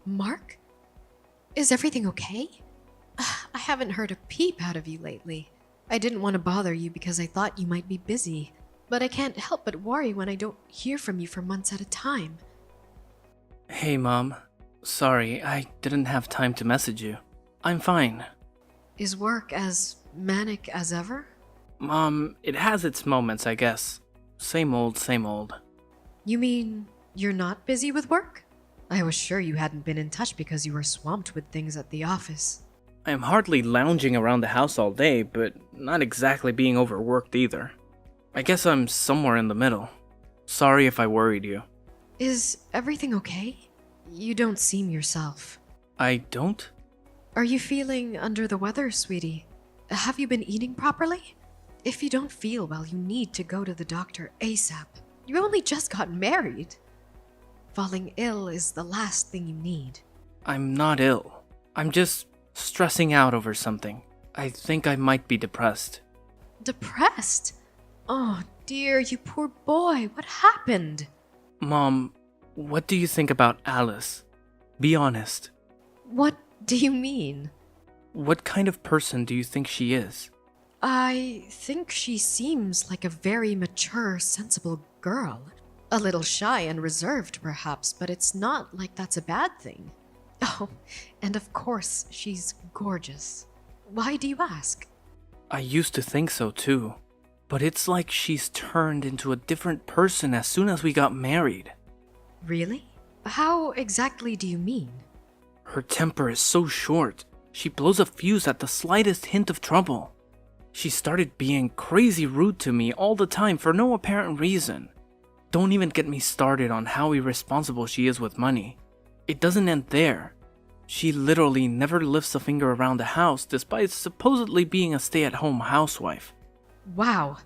Mark? Is everything okay? I haven't heard a peep out of you lately. I didn't want to bother you because I thought you might be busy, but I can't help but worry when I don't hear from you for months at a time. Hey, Mom. Sorry, I didn't have time to message you. I'm fine. Is work as manic as ever? Mom, it has its moments, I guess. Same old, same old. You mean you're not busy with work? I was sure you hadn't been in touch because you were swamped with things at the office. I am hardly lounging around the house all day, but not exactly being overworked either. I guess I'm somewhere in the middle. Sorry if I worried you. Is everything okay? You don't seem yourself. I don't? Are you feeling under the weather, sweetie? Have you been eating properly? If you don't feel well, you need to go to the doctor ASAP. You only just got married. Falling ill is the last thing you need. I'm not ill. I'm just stressing out over something. I think I might be depressed. Depressed? Oh dear, you poor boy. What happened? Mom, what do you think about Alice? Be honest. What do you mean? What kind of person do you think she is? I think she seems like a very mature, sensible girl. A little shy and reserved, perhaps, but it's not like that's a bad thing. Oh, and of course, she's gorgeous. Why do you ask? I used to think so too, but it's like she's turned into a different person as soon as we got married. Really? How exactly do you mean? Her temper is so short, she blows a fuse at the slightest hint of trouble. She started being crazy rude to me all the time for no apparent reason. Don't even get me started on how irresponsible she is with money. It doesn't end there. She literally never lifts a finger around the house despite supposedly being a stay-at-home housewife. Wow.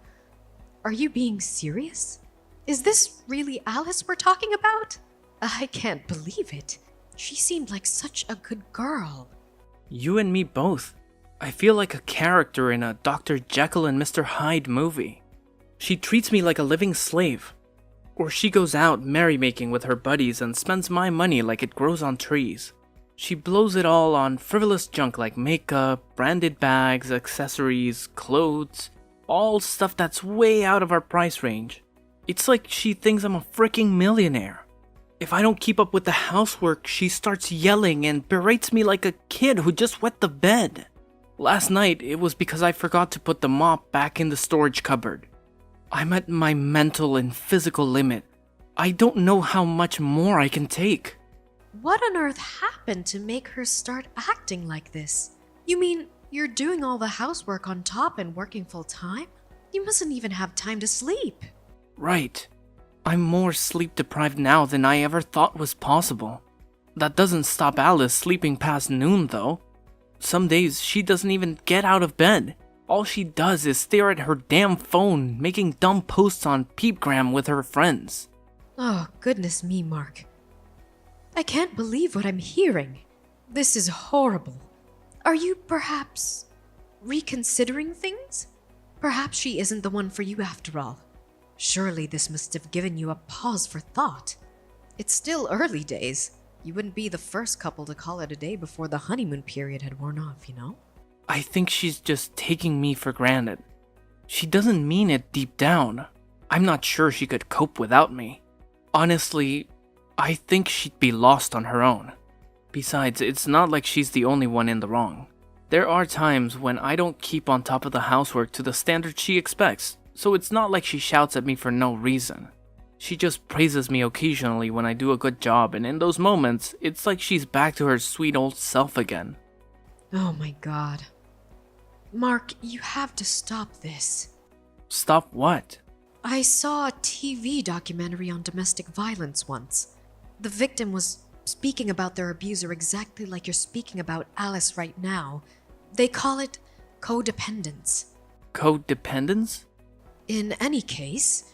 Are you being serious? Is this really Alice we're talking about? I can't believe it. She seemed like such a good girl. You and me both. I feel like a character in a Dr. Jekyll and Mr. Hyde movie. She treats me like a living slave. Or she goes out merrymaking with her buddies and spends my money like it grows on trees. She blows it all on frivolous junk like makeup, branded bags, accessories, clothes, all stuff that's way out of our price range. It's like she thinks I'm a freaking millionaire. If I don't keep up with the housework, she starts yelling and berates me like a kid who just wet the bed. Last night, it was because I forgot to put the mop back in the storage cupboard. I'm at my mental and physical limit. I don't know how much more I can take. What on earth happened to make her start acting like this? You mean you're doing all the housework on top and working full time? You mustn't even have time to sleep. Right. I'm more sleep deprived now than I ever thought was possible. That doesn't stop Alice sleeping past noon, though. Some days she doesn't even get out of bed. All she does is stare at her damn phone, making dumb posts on Peepgram with her friends. Oh, goodness me, Mark. I can't believe what I'm hearing. This is horrible. Are you perhaps reconsidering things? Perhaps she isn't the one for you after all. Surely this must have given you a pause for thought. It's still early days. You wouldn't be the first couple to call it a day before the honeymoon period had worn off, you know? I think she's just taking me for granted. She doesn't mean it deep down. I'm not sure she could cope without me. Honestly, I think she'd be lost on her own. Besides, it's not like she's the only one in the wrong. There are times when I don't keep on top of the housework to the standard she expects, so it's not like she shouts at me for no reason. She just praises me occasionally when I do a good job, and in those moments, it's like she's back to her sweet old self again. Oh my god. Mark, you have to stop this. Stop what? I saw a TV documentary on domestic violence once. The victim was speaking about their abuser exactly like you're speaking about Alice right now. They call it codependence. Codependence? In any case,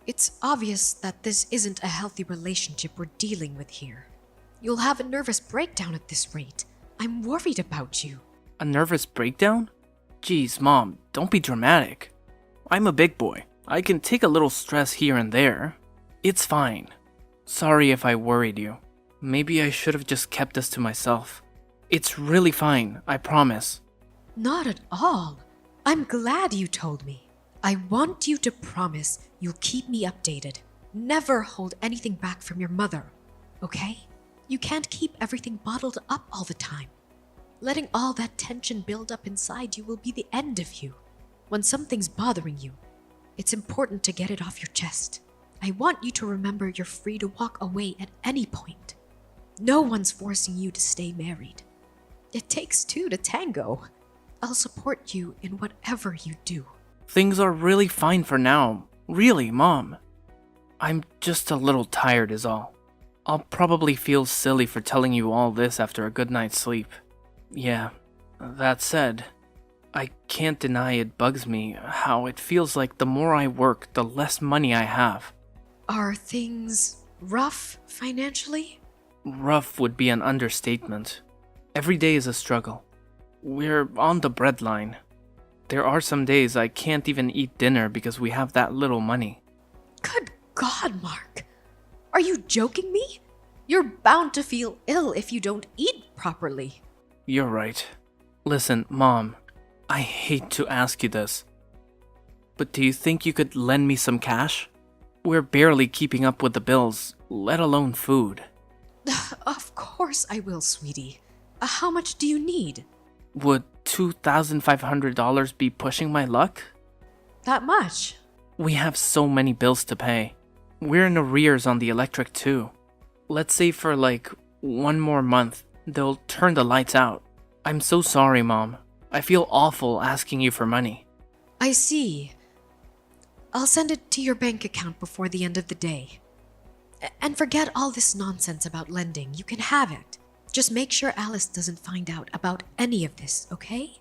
it's obvious that this isn't a healthy relationship we're dealing with here. You'll have a nervous breakdown at this rate. I'm worried about you. A nervous breakdown? Geez, Mom, don't be dramatic. I'm a big boy. I can take a little stress here and there. It's fine. Sorry if I worried you. Maybe I should have just kept this to myself. It's really fine, I promise. Not at all. I'm glad you told me. I want you to promise you'll keep me updated. Never hold anything back from your mother, okay? You can't keep everything bottled up all the time. Letting all that tension build up inside you will be the end of you. When something's bothering you, it's important to get it off your chest. I want you to remember you're free to walk away at any point. No one's forcing you to stay married. It takes two to tango. I'll support you in whatever you do. Things are really fine for now. Really, Mom. I'm just a little tired is all. I'll probably feel silly for telling you all this after a good night's sleep. Yeah, that said, I can't deny it bugs me how it feels like the more I work, the less money I have. Are things rough financially? Rough would be an understatement. Every day is a struggle. We're on the breadline. There are some days I can't even eat dinner because we have that little money. Good God, Mark. Are you joking me? You're bound to feel ill if you don't eat properly. You're right. Listen, Mom, I hate to ask you this, but do you think you could lend me some cash? We're barely keeping up with the bills, let alone food. Of course I will, sweetie. How much do you need? Would $2,500 be pushing my luck? That much? We have so many bills to pay. We're in arrears on the electric too. Let's say for like 1 more month, they'll turn the lights out. I'm so sorry, Mom. I feel awful asking you for money. I see. I'll send it to your bank account before the end of the day. And forget all this nonsense about lending. You can have it. Just make sure Alice doesn't find out about any of this, okay?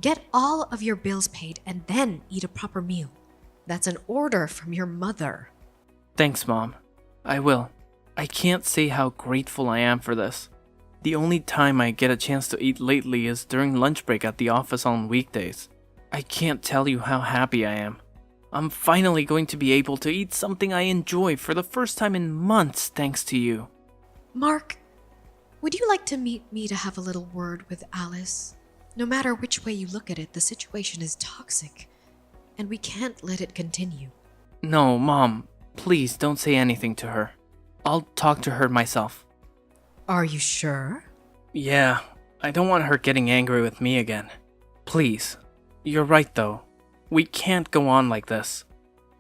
Get all of your bills paid and then eat a proper meal. That's an order from your mother. Thanks, Mom. I will. I can't say how grateful I am for this. The only time I get a chance to eat lately is during lunch break at the office on weekdays. I can't tell you how happy I am. I'm finally going to be able to eat something I enjoy for the first time in months thanks to you. Mark, would you like to meet me to have a little word with Alice? No matter which way you look at it, the situation is toxic, and we can't let it continue. No, Mom, please don't say anything to her. I'll talk to her myself. Are you sure? Yeah, I don't want her getting angry with me again. Please. You're right though. We can't go on like this.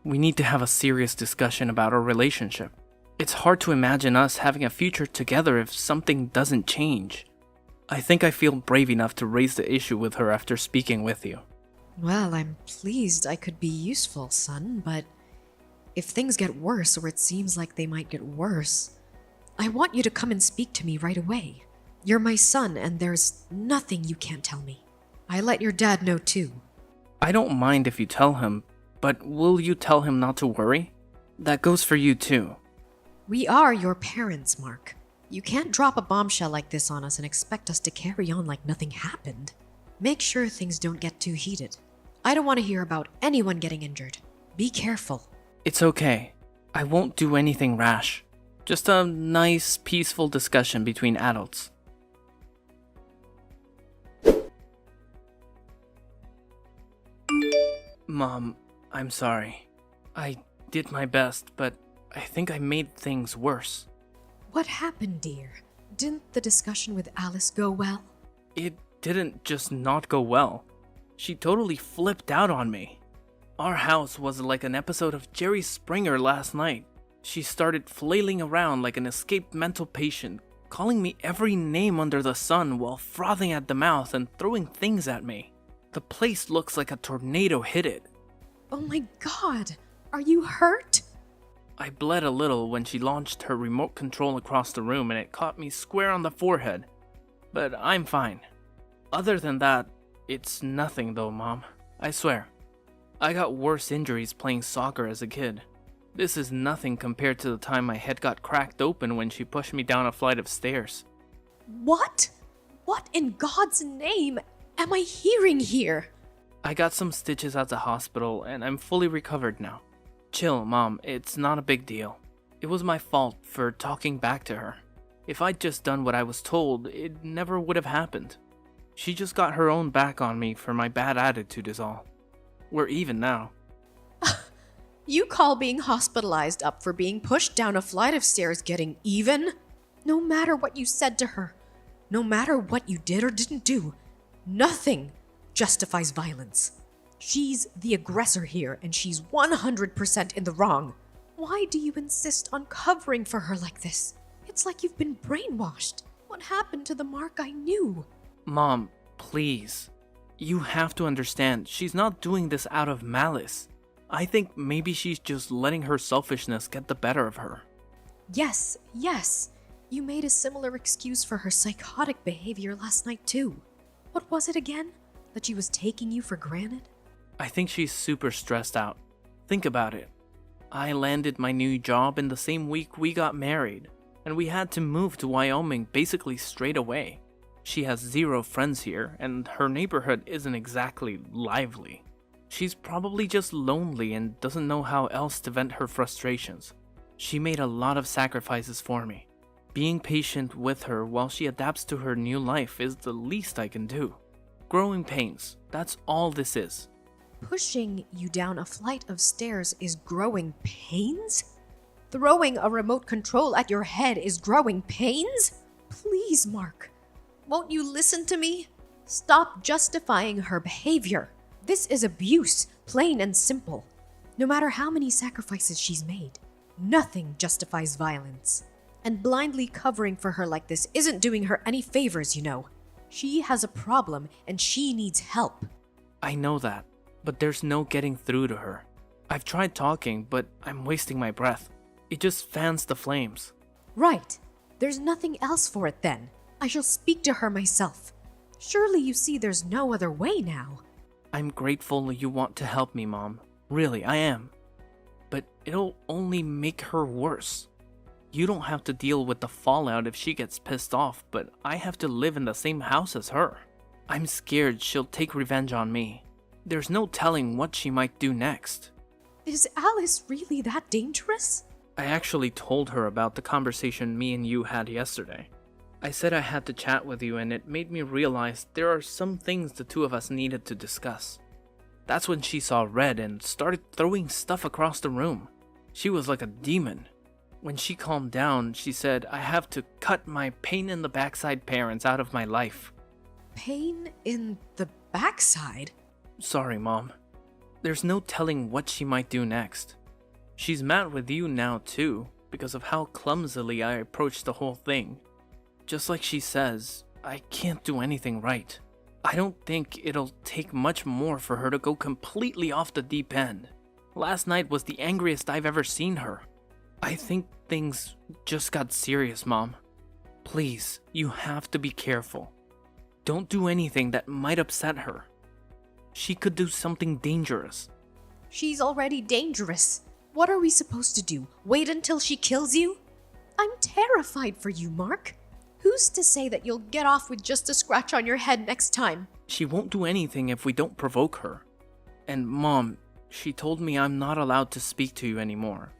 We need to have a serious discussion about our relationship. It's hard to imagine us having a future together if something doesn't change. I think I feel brave enough to raise the issue with her after speaking with you. Well, I'm pleased I could be useful, son, but if things get worse or it seems like they might get worse, I want you to come and speak to me right away. You're my son and there's nothing you can't tell me. I let your dad know too. I don't mind if you tell him, but will you tell him not to worry? That goes for you too. We are your parents, Mark. You can't drop a bombshell like this on us and expect us to carry on like nothing happened. Make sure things don't get too heated. I don't want to hear about anyone getting injured. Be careful. It's okay. I won't do anything rash. Just a nice, peaceful discussion between adults. Mom, I'm sorry. I did my best, but I think I made things worse. What happened, dear? Didn't the discussion with Alice go well? It didn't just not go well. She totally flipped out on me. Our house was like an episode of Jerry Springer last night. She started flailing around like an escaped mental patient, calling me every name under the sun while frothing at the mouth and throwing things at me. The place looks like a tornado hit it. Oh my God! Are you hurt? I bled a little when she launched her remote control across the room and it caught me square on the forehead. But I'm fine. Other than that, it's nothing though, Mom. I swear. I got worse injuries playing soccer as a kid. This is nothing compared to the time my head got cracked open when she pushed me down a flight of stairs. What? What in God's name am I hearing here? I got some stitches at the hospital and I'm fully recovered now. Chill, Mom, it's not a big deal. It was my fault for talking back to her. If I'd just done what I was told, it never would have happened. She just got her own back on me for my bad attitude is all. We're even now. You call being hospitalized up for being pushed down a flight of stairs getting even? No matter what you said to her, no matter what you did or didn't do, nothing justifies violence. She's the aggressor here, and she's 100% in the wrong. Why do you insist on covering for her like this? It's like you've been brainwashed. What happened to the Mark I knew? Mom, please. You have to understand, she's not doing this out of malice. I think maybe she's just letting her selfishness get the better of her. Yes. You made a similar excuse for her psychotic behavior last night too. What was it again? That she was taking you for granted? I think she's super stressed out. Think about it. I landed my new job in the same week we got married, and we had to move to Wyoming basically straight away. She has 0 friends here, and her neighborhood isn't exactly lively. She's probably just lonely and doesn't know how else to vent her frustrations. She made a lot of sacrifices for me. Being patient with her while she adapts to her new life is the least I can do. Growing pains, that's all this is. Pushing you down a flight of stairs is growing pains? Throwing a remote control at your head is growing pains? Please, Mark, won't you listen to me? Stop justifying her behavior. This is abuse, plain and simple. No matter how many sacrifices she's made, nothing justifies violence. And blindly covering for her like this isn't doing her any favors, you know. She has a problem and she needs help. I know that, but there's no getting through to her. I've tried talking, but I'm wasting my breath. It just fans the flames. Right. There's nothing else for it then. I shall speak to her myself. Surely you see there's no other way now. I'm grateful you want to help me, Mom. Really, I am. But it'll only make her worse. You don't have to deal with the fallout if she gets pissed off, but I have to live in the same house as her. I'm scared she'll take revenge on me. There's no telling what she might do next. Is Alice really that dangerous? I actually told her about the conversation me and you had yesterday. I said I had to chat with you, and it made me realize there are some things the two of us needed to discuss. That's when she saw red and started throwing stuff across the room. She was like a demon. When she calmed down, she said I have to cut my pain in the backside parents out of my life. Pain in the backside? Sorry, Mom. There's no telling what she might do next. She's mad with you now too, because of how clumsily I approached the whole thing. Just like she says, I can't do anything right. I don't think it'll take much more for her to go completely off the deep end. Last night was the angriest I've ever seen her. I think things just got serious, Mom. Please, you have to be careful. Don't do anything that might upset her. She could do something dangerous. She's already dangerous. What are we supposed to do? Wait until she kills you? I'm terrified for you, Mark. Who's to say that you'll get off with just a scratch on your head next time? She won't do anything if we don't provoke her. And Mom, she told me I'm not allowed to speak to you anymore.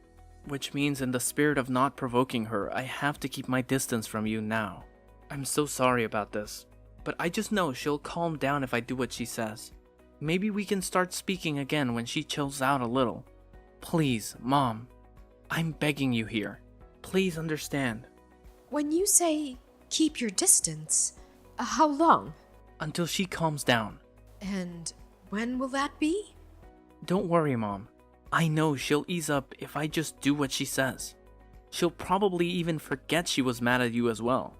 Which means in the spirit of not provoking her, I have to keep my distance from you now. I'm so sorry about this, but I just know she'll calm down if I do what she says. Maybe we can start speaking again when she chills out a little. Please, Mom. I'm begging you here. Please understand. When you say keep your distance, how long? Until she calms down. And when will that be? Don't worry, Mom. I know she'll ease up if I just do what she says. She'll probably even forget she was mad at you as well.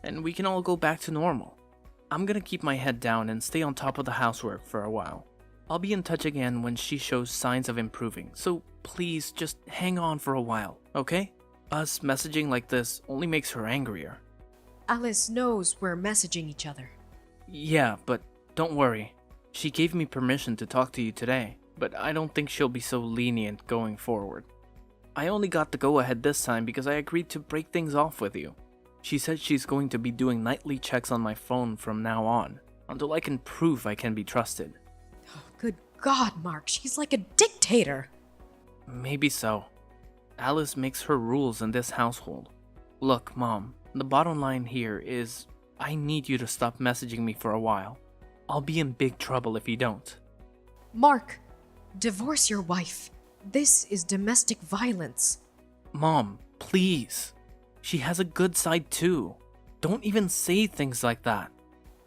And we can all go back to normal. I'm gonna keep my head down and stay on top of the housework for a while. I'll be in touch again when she shows signs of improving, so please just hang on for a while, okay? Us messaging like this only makes her angrier. Alice knows we're messaging each other. Yeah, but don't worry. She gave me permission to talk to you today, but I don't think she'll be so lenient going forward. I only got the go-ahead this time because I agreed to break things off with you. She said she's going to be doing nightly checks on my phone from now on, until I can prove I can be trusted. Oh, good God, Mark, she's like a dictator. Maybe so. Alice makes her rules in this household. Look, Mom, the bottom line here is I need you to stop messaging me for a while. I'll be in big trouble if you don't. Mark, divorce your wife. This is domestic violence. Mom, please. She has a good side too. Don't even say things like that.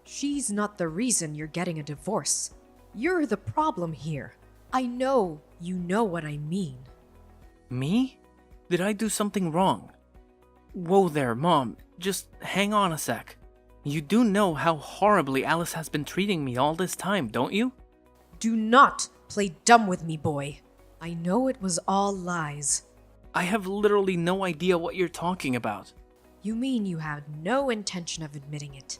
She's not the reason you're getting a divorce. You're the problem here. I know you know what I mean. Me? Did I do something wrong? Whoa there, Mom. Just hang on a sec. You do know how horribly Alice has been treating me all this time, don't you? Do not play dumb with me, boy. I know it was all lies. I have literally no idea what you're talking about. You mean you had no intention of admitting it?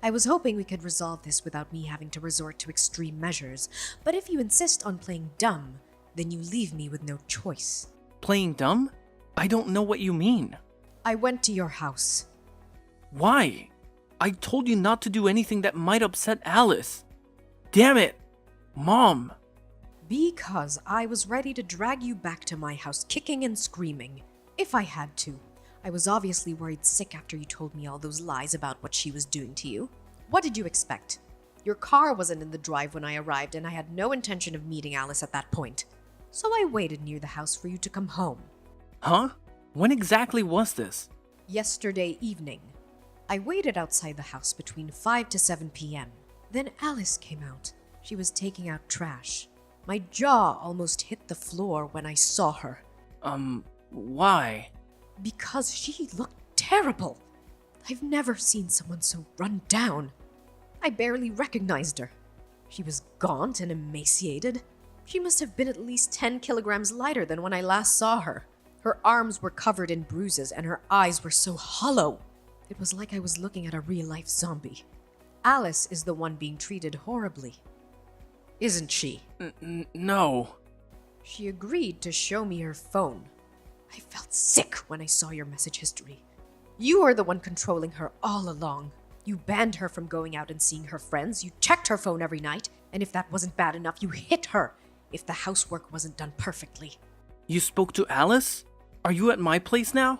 I was hoping we could resolve this without me having to resort to extreme measures, but if you insist on playing dumb, then you leave me with no choice. Playing dumb? I don't know what you mean. I went to your house. Why? I told you not to do anything that might upset Alice. Damn it! Mom! Because I was ready to drag you back to my house kicking and screaming, if I had to. I was obviously worried sick after you told me all those lies about what she was doing to you. What did you expect? Your car wasn't in the drive when I arrived, and I had no intention of meeting Alice at that point. So I waited near the house for you to come home. Huh? When exactly was this? Yesterday evening. I waited outside the house between 5 to 7 p.m. Then Alice came out. She was taking out trash. My jaw almost hit the floor when I saw her. Why? Because she looked terrible. I've never seen someone so run down. I barely recognized her. She was gaunt and emaciated. She must have been at least 10 kilograms lighter than when I last saw her. Her arms were covered in bruises and her eyes were so hollow. It was like I was looking at a real-life zombie. Alice is the one being treated horribly. Isn't she? No. She agreed to show me her phone. I felt sick when I saw your message history. You are the one controlling her all along. You banned her from going out and seeing her friends, you checked her phone every night, and if that wasn't bad enough, you hit her if the housework wasn't done perfectly. You spoke to Alice? Are you at my place now?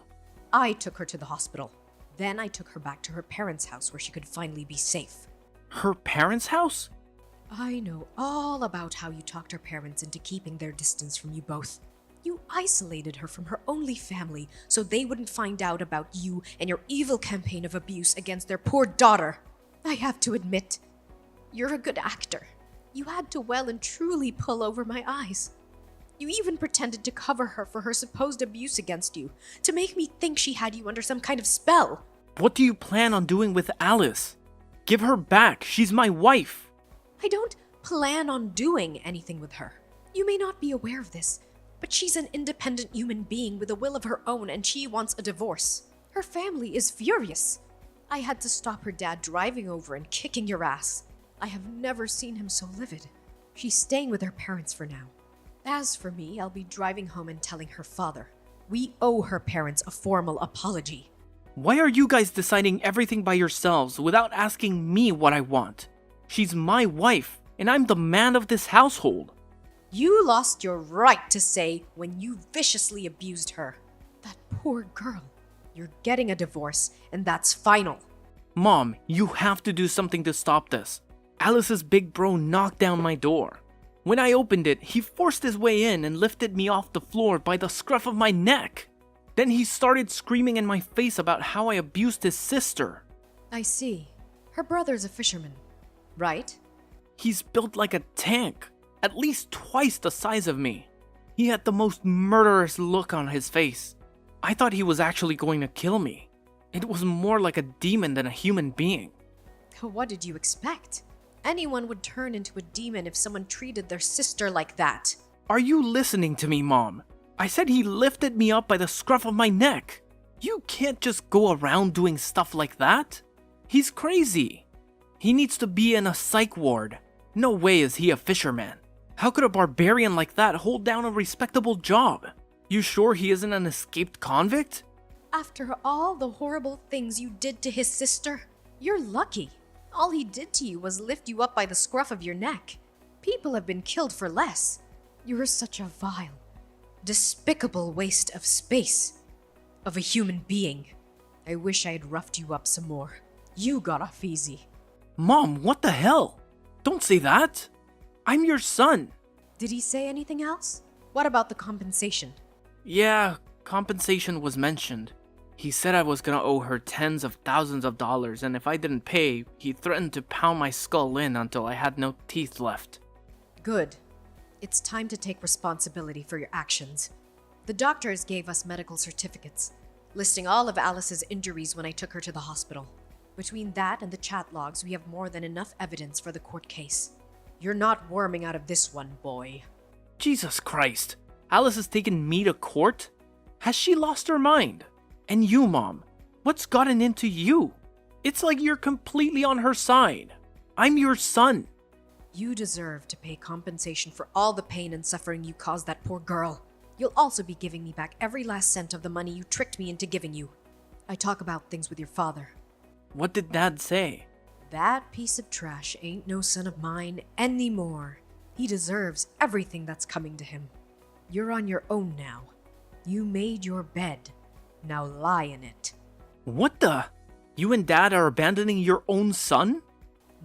I took her to the hospital. Then I took her back to her parents' house where she could finally be safe. Her parents' house? I know all about how you talked her parents into keeping their distance from you both. You isolated her from her only family so they wouldn't find out about you and your evil campaign of abuse against their poor daughter. I have to admit, you're a good actor. You had to well and truly pull over my eyes. You even pretended to cover her for her supposed abuse against you, to make me think she had you under some kind of spell. What do you plan on doing with Alice? Give her back. She's my wife. I don't plan on doing anything with her. You may not be aware of this, but she's an independent human being with a will of her own and she wants a divorce. Her family is furious. I had to stop her dad driving over and kicking your ass. I have never seen him so livid. She's staying with her parents for now. As for me, I'll be driving home and telling her father. We owe her parents a formal apology. Why are you guys deciding everything by yourselves without asking me what I want? She's my wife, and I'm the man of this household. You lost your right to say when you viciously abused her. That poor girl. You're getting a divorce, and that's final. Mom, you have to do something to stop this. Alice's big bro knocked down my door. When I opened it, he forced his way in and lifted me off the floor by the scruff of my neck. Then he started screaming in my face about how I abused his sister. I see. Her brother's a fisherman, right? He's built like a tank, at least twice the size of me. He had the most murderous look on his face. I thought he was actually going to kill me. It was more like a demon than a human being. What did you expect? Anyone would turn into a demon if someone treated their sister like that. Are you listening to me, Mom? I said he lifted me up by the scruff of my neck. You can't just go around doing stuff like that. He's crazy. He needs to be in a psych ward. No way is he a fisherman. How could a barbarian like that hold down a respectable job? You sure he isn't an escaped convict? After all the horrible things you did to his sister, you're lucky. All he did to you was lift you up by the scruff of your neck. People have been killed for less. You're such a vile, despicable waste of space, of a human being. I wish I had roughed you up some more. You got off easy. Mom, what the hell? Don't say that. I'm your son. Did he say anything else? What about the compensation? Yeah, compensation was mentioned. He said I was gonna owe her tens of thousands of dollars, and if I didn't pay, he threatened to pound my skull in until I had no teeth left. Good. It's time to take responsibility for your actions. The doctors gave us medical certificates, listing all of Alice's injuries when I took her to the hospital. Between that and the chat logs, we have more than enough evidence for the court case. You're not worming out of this one, boy. Jesus Christ. Alice has taken me to court? Has she lost her mind? And you, Mom, what's gotten into you? It's like you're completely on her side. I'm your son. You deserve to pay compensation for all the pain and suffering you caused that poor girl. You'll also be giving me back every last cent of the money you tricked me into giving you. I talk about things with your father. What did Dad say? That piece of trash ain't no son of mine anymore. He deserves everything that's coming to him. You're on your own now. You made your bed. Now lie in it. What the? You and Dad are abandoning your own son?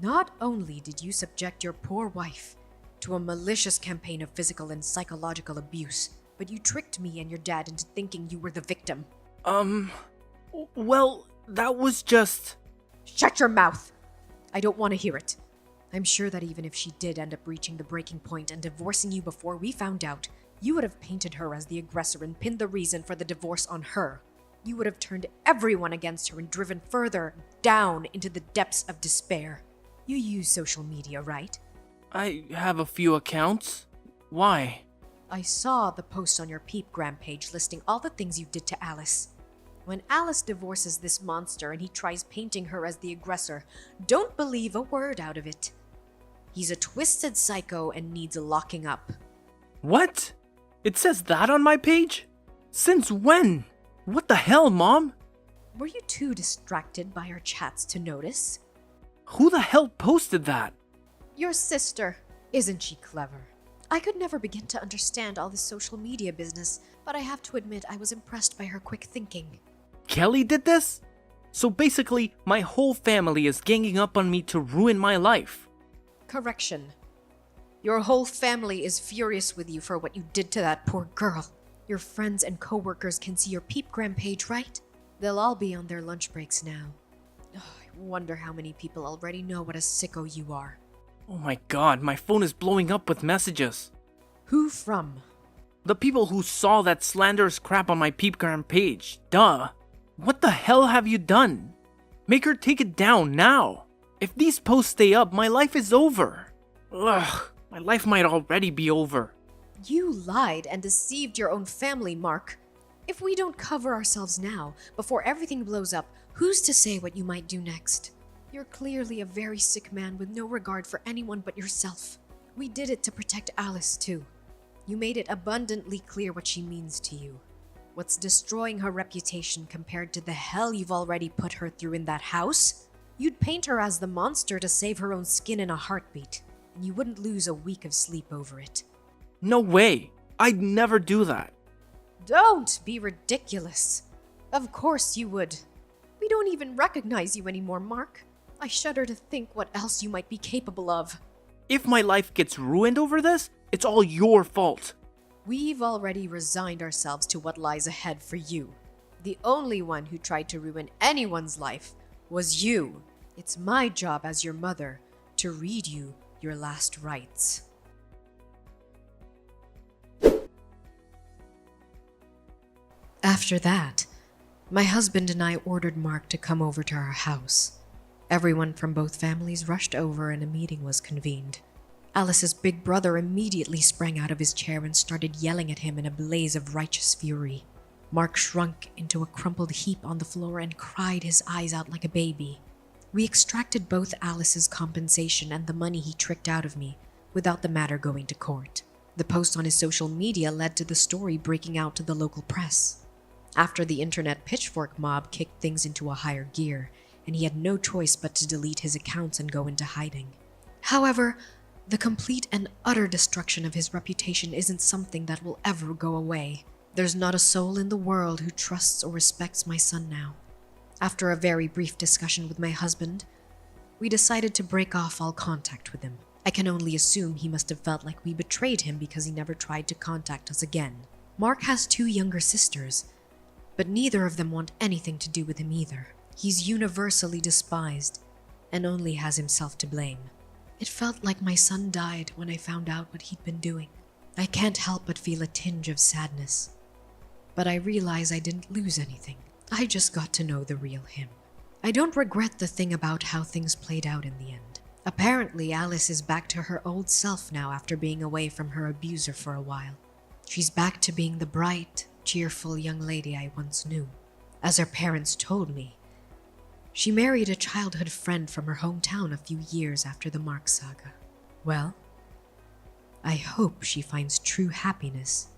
Not only did you subject your poor wife to a malicious campaign of physical and psychological abuse, but you tricked me and your dad into thinking you were the victim. Well, that was just... Shut your mouth! I don't want to hear it. I'm sure that even if she did end up reaching the breaking point and divorcing you before we found out, you would have painted her as the aggressor and pinned the reason for the divorce on her. You would have turned everyone against her and driven further down into the depths of despair. You use social media, right? I have a few accounts. Why? I saw the post on your Peepgram page listing all the things you did to Alice. When Alice divorces this monster and he tries painting her as the aggressor, don't believe a word out of it. He's a twisted psycho and needs locking up. What? It says that on my page? Since when? What the hell, Mom? Were you too distracted by our chats to notice? Who the hell posted that? Your sister. Isn't she clever? I could never begin to understand all this social media business, but I have to admit I was impressed by her quick thinking. Kelly did this? So basically, my whole family is ganging up on me to ruin my life. Correction. Your whole family is furious with you for what you did to that poor girl. Your friends and coworkers can see your Peepgram page, right? They'll all be on their lunch breaks now. Oh, I wonder how many people already know what a sicko you are. Oh my god, my phone is blowing up with messages. Who from? The people who saw that slanderous crap on my Peepgram page. Duh. What the hell have you done? Make her take it down now. If these posts stay up, my life is over. Ugh, my life might already be over. You lied and deceived your own family, Mark. If we don't cover ourselves now, before everything blows up, who's to say what you might do next? You're clearly a very sick man with no regard for anyone but yourself. We did it to protect Alice, too. You made it abundantly clear what she means to you. What's destroying her reputation compared to the hell you've already put her through in that house? You'd paint her as the monster to save her own skin in a heartbeat, and you wouldn't lose a week of sleep over it. No way. I'd never do that. Don't be ridiculous. Of course you would. We don't even recognize you anymore, Mark. I shudder to think what else you might be capable of. If my life gets ruined over this, it's all your fault. We've already resigned ourselves to what lies ahead for you. The only one who tried to ruin anyone's life was you. It's my job as your mother to read you your last rites. After that, my husband and I ordered Mark to come over to our house. Everyone from both families rushed over and a meeting was convened. Alice's big brother immediately sprang out of his chair and started yelling at him in a blaze of righteous fury. Mark shrunk into a crumpled heap on the floor and cried his eyes out like a baby. We extracted both Alice's compensation and the money he tricked out of me, without the matter going to court. The post on his social media led to the story breaking out to the local press. After the internet pitchfork mob kicked things into a higher gear, and he had no choice but to delete his accounts and go into hiding. However, the complete and utter destruction of his reputation isn't something that will ever go away. There's not a soul in the world who trusts or respects my son now. After a very brief discussion with my husband, we decided to break off all contact with him. I can only assume he must have felt like we betrayed him because he never tried to contact us again. Mark has 2 younger sisters, but neither of them want anything to do with him either. He's universally despised and only has himself to blame. It felt like my son died when I found out what he'd been doing. I can't help but feel a tinge of sadness, but I realize I didn't lose anything. I just got to know the real him. I don't regret the thing about how things played out in the end. Apparently, Alice is back to her old self now after being away from her abuser for a while. She's back to being the bright, cheerful young lady I once knew. As her parents told me, she married a childhood friend from her hometown a few years after the Mark saga. Well, I hope she finds true happiness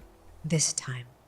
this time.